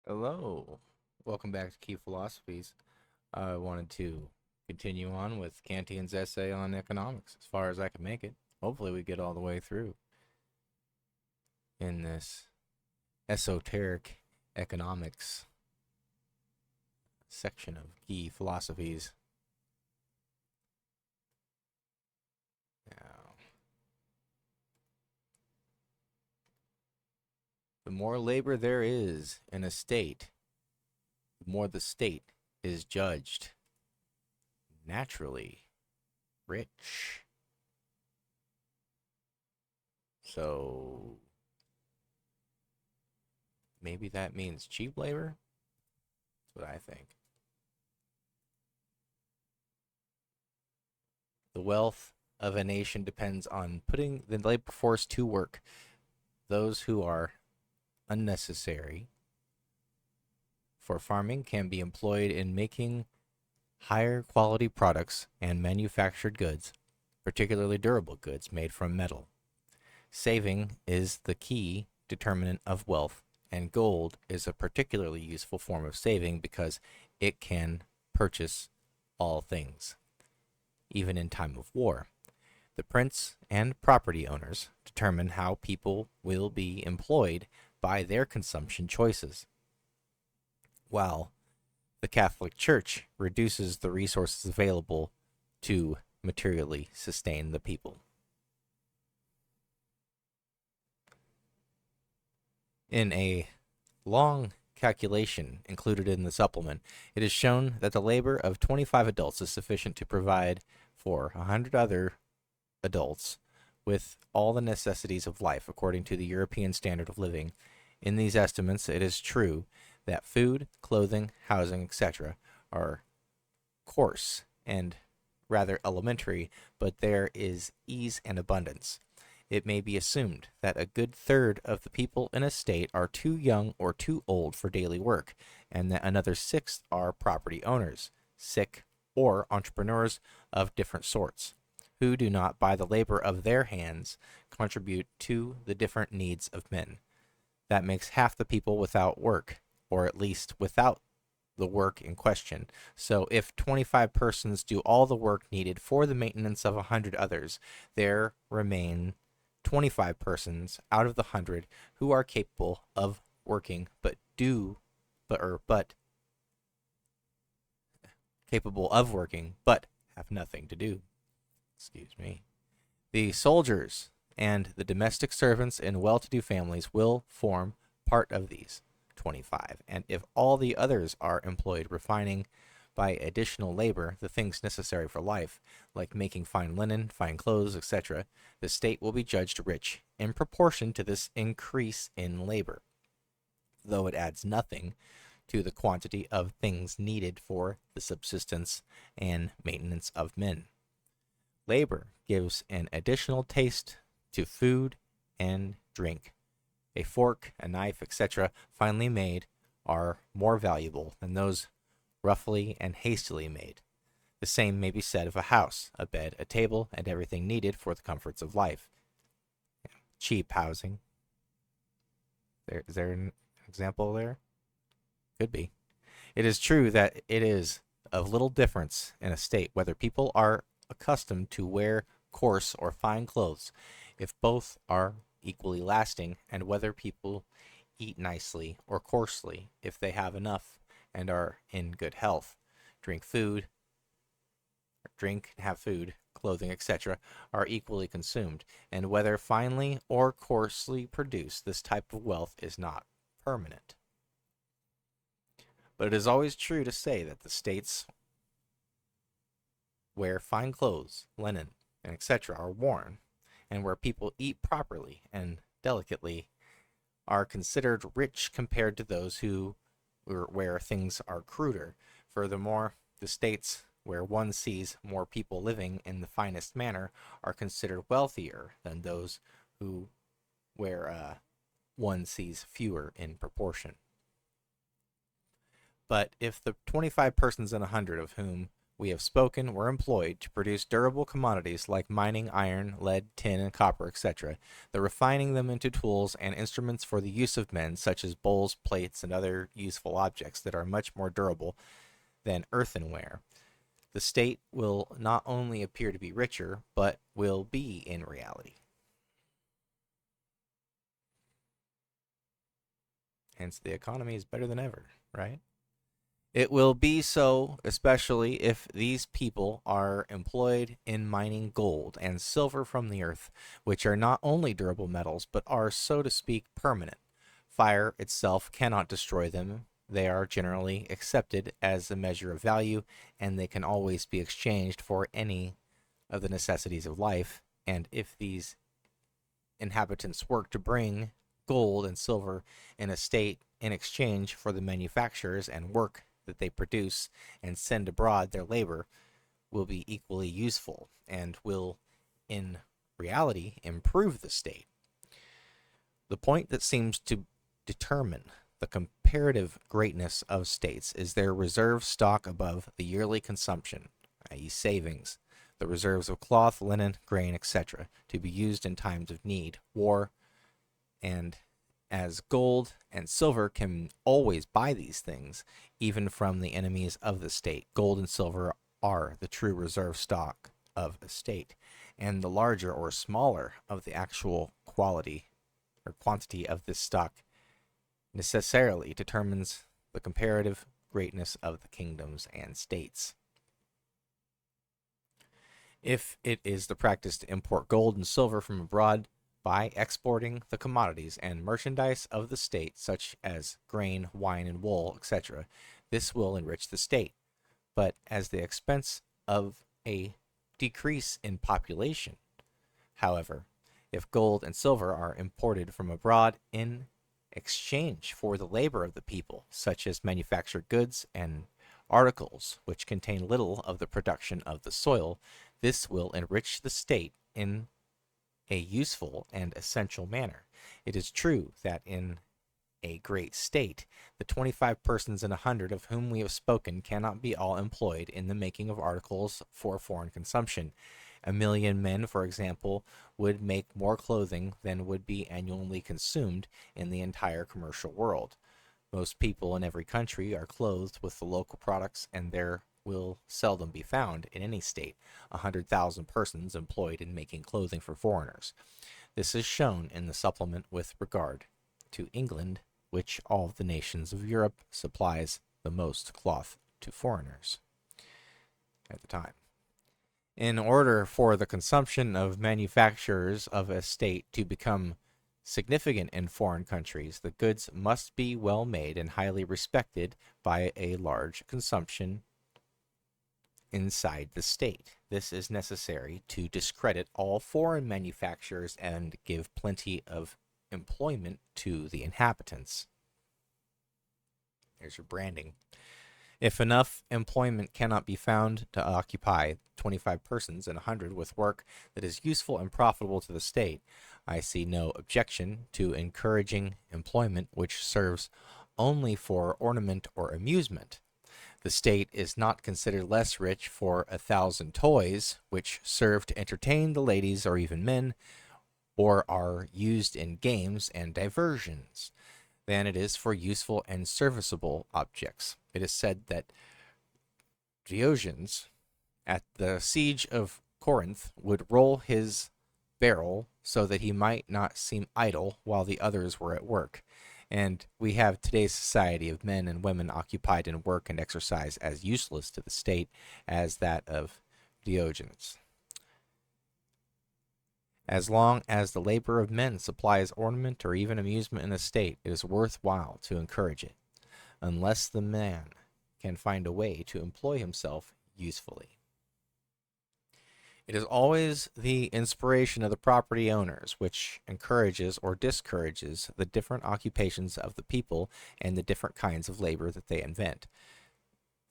Hello. Welcome back to Key Philosophies. I wanted to continue on with Cantillon's essay on economics as far as I can make it. Hopefully, we get all the way through in this esoteric economics section of Key Philosophies. Now, the more labor there is in a state, the more the state is judged naturally rich. So maybe that means cheap labor? That's what I think. The wealth of a nation depends on putting the labor force to work. Those who are unnecessary for farming can be employed in making higher quality products and manufactured goods, particularly durable goods made from metal. Saving is the key determinant of wealth, and gold is a particularly useful form of saving because it can purchase all things, even in time of war. The prince and property owners determine how people will be employed by their consumption choices, while the Catholic Church reduces the resources available to materially sustain the people. In a long calculation included in the supplement, it is shown that the labor of 25 adults is sufficient to provide for 100 other adults with all the necessities of life according to the European standard of living. In these estimates, it is true that food, clothing, housing, etc., are coarse and rather elementary, but there is ease and abundance. It may be assumed that a good third of the people in a state are too young or too old for daily work, and that another sixth are property owners, sick, or entrepreneurs of different sorts, who do not, by the labor of their hands, contribute to the different needs of men. That makes half the people without work, or at least without the work in question. So if 25 persons do all the work needed for the maintenance of 100 others, there remain 25 persons out of the 100 who are capable of working but capable of working but have nothing to do. Excuse me. The soldiers and the domestic servants in well-to-do families will form part of these 25. And if all the others are employed refining by additional labor the things necessary for life, like making fine linen, fine clothes, etc., the state will be judged rich in proportion to this increase in labor, though it adds nothing to the quantity of things needed for the subsistence and maintenance of men. Labor gives an additional taste to food and drink. A fork, a knife, etc., finely made, are more valuable than those roughly and hastily made. The same may be said of a house, a bed, a table, and everything needed for the comforts of life. Cheap housing. Is there an example there? Could be. It is true that it is of little difference in a state whether people are accustomed to wear coarse or fine clothes, if both are equally lasting, and whether people eat nicely or coarsely, if they have enough and are in good health, drink food, have food, clothing, etc., are equally consumed, and whether finely or coarsely produced, this type of wealth is not permanent. But it is always true to say that the states where fine clothes, linen, and etc. are worn, and where people eat properly and delicately, are considered rich compared to those who where things are cruder. Furthermore, the states where one sees more people living in the finest manner are considered wealthier than those who where one sees fewer in proportion. But if the 25 persons in 100 of whom we have spoken were employed to produce durable commodities like mining iron, lead, tin, and copper, etc., the refining them into tools and instruments for the use of men, such as bowls, plates, and other useful objects that are much more durable than earthenware, the state will not only appear to be richer, but will be in reality. Hence, the economy is better than ever, right? It will be so, especially if these people are employed in mining gold and silver from the earth, which are not only durable metals, but are, so to speak, permanent. Fire itself cannot destroy them. They are generally accepted as a measure of value, and they can always be exchanged for any of the necessities of life. And if these inhabitants work to bring gold and silver in a state in exchange for the manufactures and work that they produce and send abroad, their labor will be equally useful and will, in reality, improve the state. The point that seems to determine the comparative greatness of states is their reserve stock above the yearly consumption, i.e., savings, the reserves of cloth, linen, grain, etc., to be used in times of need, war, and as gold and silver can always buy these things, even from the enemies of the state. Gold and silver are the true reserve stock of a state, and the larger or smaller of the actual quality or quantity of this stock necessarily determines the comparative greatness of the kingdoms and states. If it is the practice to import gold and silver from abroad by exporting the commodities and merchandise of the state, such as grain, wine, and wool, etc., this will enrich the state, but at the expense of a decrease in population. However, if gold and silver are imported from abroad in exchange for the labor of the people, such as manufactured goods and articles which contain little of the production of the soil, this will enrich the state in a useful and essential manner. It is true that in a great state, the 25 persons in 100 of whom we have spoken cannot be all employed in the making of articles for foreign consumption. 1,000,000 men, for example, would make more clothing than would be annually consumed in the entire commercial world. Most people in every country are clothed with the local products, and there will seldom be found in any state 100,000 persons employed in making clothing for foreigners. This is shown in the supplement with regard to England, which of the nations of Europe supplies the most cloth to foreigners at the time. In order for the consumption of manufactures of a state to become significant in foreign countries, the goods must be well made and highly respected by a large consumption inside the state. This is necessary to discredit all foreign manufacturers and give plenty of employment to the inhabitants. There's your branding. If enough employment cannot be found to occupy 25 persons in 100 with work that is useful and profitable to the state, I see no objection to encouraging employment which serves only for ornament or amusement. The state is not considered less rich for 1,000 toys, which serve to entertain the ladies or even men, or are used in games and diversions, than it is for useful and serviceable objects. It is said that Diogenes, at the siege of Corinth, would roll his barrel so that he might not seem idle while the others were at work. And we have today's society of men and women occupied in work and exercise as useless to the state as that of Diogenes. As long as the labor of men supplies ornament or even amusement in a state, it is worthwhile to encourage it, unless the man can find a way to employ himself usefully. It is always the inspiration of the property owners which encourages or discourages the different occupations of the people and the different kinds of labor that they invent.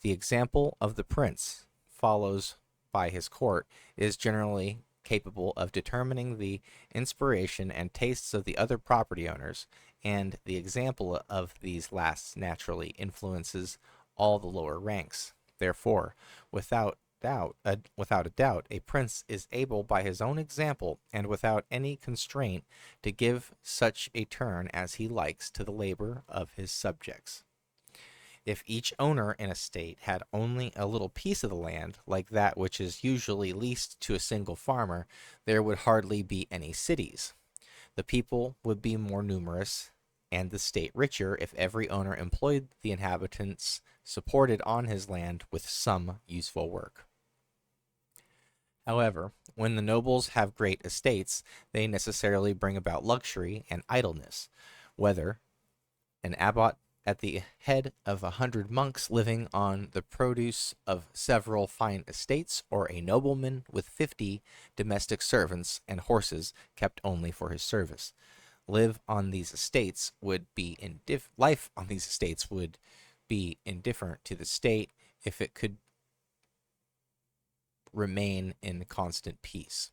The example of the prince follows by his court is generally capable of determining the inspiration and tastes of the other property owners, and the example of these last naturally influences all the lower ranks. Therefore, without a doubt, a prince is able by his own example and without any constraint to give such a turn as he likes to the labor of his subjects. If each owner in a state had only a little piece of the land, like that which is usually leased to a single farmer, there would hardly be any cities. The people would be more numerous, and the state richer if every owner employed the inhabitants supported on his land with some useful work. However, when the nobles have great estates, they necessarily bring about luxury and idleness, whether an abbot at the head of 100 monks living on the produce of several fine estates, or a nobleman with 50 domestic servants and horses kept only for his service. Life on these estates would be indifferent to the state if it could remain in constant peace.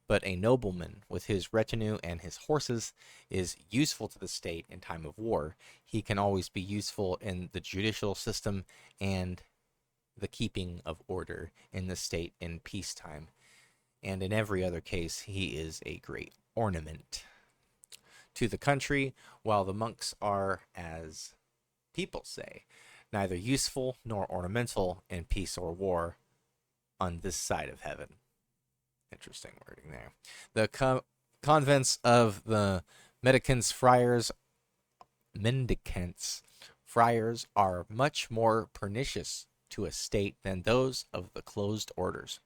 But a nobleman with his retinue and his horses is useful to the state in time of war. He can always be useful in the judicial system and the keeping of order in the state in peacetime. And in every other case, he is a great ornament to the country, while the monks are, as people say, neither useful nor ornamental in peace or war on this side of heaven. Interesting wording there. The convents of the mendicants friars are much more pernicious to a state than those of the closed orders.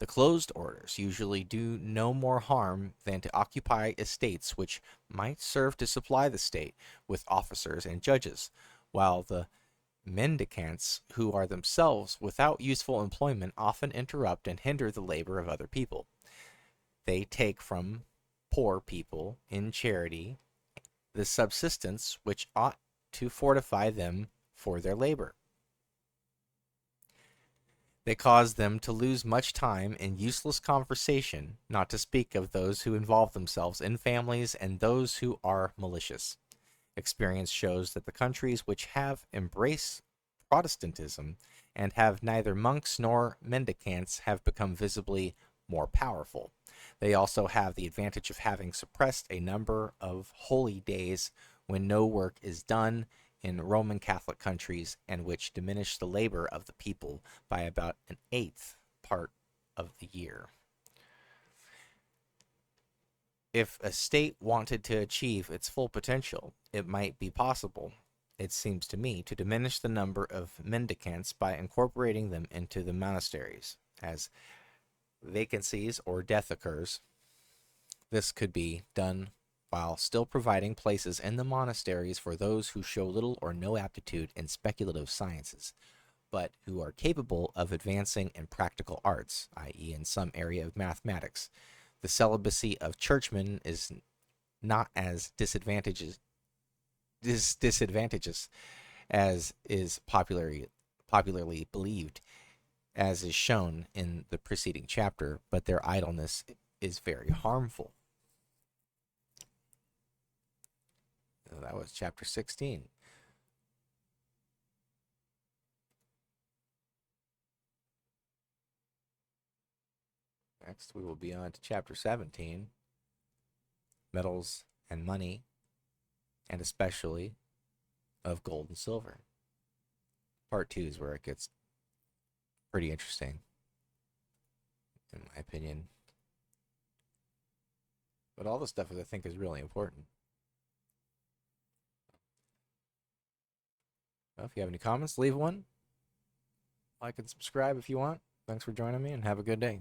The closed orders usually do no more harm than to occupy estates which might serve to supply the state with officers and judges, while the mendicants, who are themselves without useful employment, often interrupt and hinder the labor of other people. They take from poor people in charity the subsistence which ought to fortify them for their labor. They cause them to lose much time in useless conversation, not to speak of those who involve themselves in families and those who are malicious. Experience shows that the countries which have embraced Protestantism and have neither monks nor mendicants have become visibly more powerful. They also have the advantage of having suppressed a number of holy days when no work is done in Roman Catholic countries, and which diminish the labor of the people by about an eighth part of the year. If a state wanted to achieve its full potential, it might be possible, it seems to me, to diminish the number of mendicants by incorporating them into the monasteries. As vacancies or death occurs, this could be done while still providing places in the monasteries for those who show little or no aptitude in speculative sciences, but who are capable of advancing in practical arts, i.e., in some area of mathematics. The celibacy of churchmen is not as disadvantageous as is popularly believed, as is shown in the preceding chapter, but their idleness is very harmful. That was chapter 16. Next, we will be on to chapter 17, metals and money, and especially of gold and silver. Part 2 is where it gets pretty interesting, in my opinion. But all the stuff I think is really important. Well, if you have any comments, leave one. Like and subscribe if you want. Thanks for joining me, and have a good day.